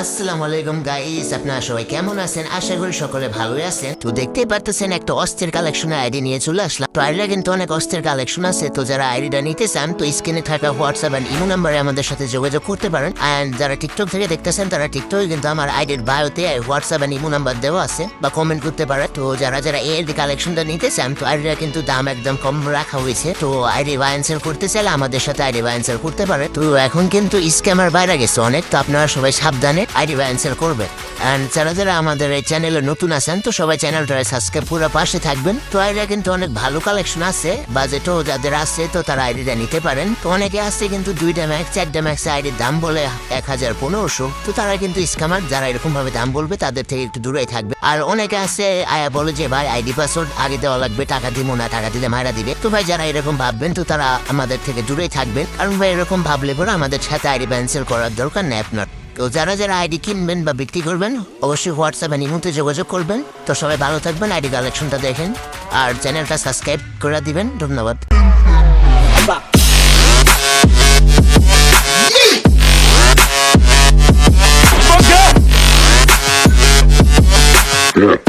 আসসালামু আলাইকুম গাইস, আপনারা সবাই কেমন আছেন? আশা করি সকলে ভালোই আছেন। তো দেখতেই পারতেছেন একটা অস্থির কালেকশনের আইডি নিয়ে চলে আসলাম। তো আইডিটা কিন্তু অনেক অস্থির কালেকশন আছে। তো যারা আইডিটা নিতে চান তো স্ক্রিনে থাকা হোয়াটসঅ্যাপ এন্ড ইমো নাম্বারে আমাদের সাথে যোগাযোগ করতে পারেন। এন্ড যারা টিকটক থেকে দেখতেছেন তারা টিকটকে কিন্তু আমার আইডির বায়োতে হোয়াটসঅ্যাপ এন্ড ইমো নাম্বার দেওয়া আছে, বা কমেন্ট করতে পারে। তো যারা যারা এই কালেকশনটা নিতে চান তো আইডিটা কিন্তু দাম একদম কম রাখা হয়েছে। তো আইডি বাই এন্ড সেল করতে চাইলে আমাদের সাথে আইডি বাই এন্ড সেল করতে পারে। তো এখন কিন্তু স্ক্যামার বাইরে গেছে অনেক, তো আপনারা সবাই সাবধানে আইডি বাই এন্ড সেল করবে। এন্ড যারা যারা আমাদের এই চ্যানেলে নতুন আছেন তো সবাই চ্যানেলটা সাবস্ক্রাইব পুরো পাশে থাকবেন। তো আইডিয়া কিন্তু অনেক ভালো কালেকশন আছে, বাজেটও যাদের আছে তো তারা আইডিটা নিতে পারেন। তো অনেকে আছে কিন্তু 2টা ম্যাক্স 4টা ম্যাক্স আইডির দাম বলে 1000-1500। তো তারা কিন্তু স্ক্যামার, যারা এরকম ভাবে দাম বলবে তাদের থেকে একটু দূরেই থাকবে। আর অনেকে আছে আয়া বলে যে ভাই আইডি পাসওয়ার্ড আগে দেওয়া লাগবে, টাকা দিব না, টাকা দিলে মারা দিবে। তো ভাই যারা এরকম ভাববেন তো তারা আমাদের থেকে দূরেই থাকবেন, কারণ ভাই এরকম ভাবলে পরে আমাদের সাথে আইডি ক্যান্সেল করার দরকার নেই আপনার। তো যারা যারা আইডি কিনবেন বা বিক্রি করবেন অবশ্যই হোয়াটসঅ্যাপ এন্ড ইমোতে যোগাযোগ করবেন। তো সবাই ভালো থাকবেন, আইডি কালেকশনটা দেখেন আর চ্যানেলটা সাবস্ক্রাইব করে দিবেন। ধন্যবাদ। Yeah.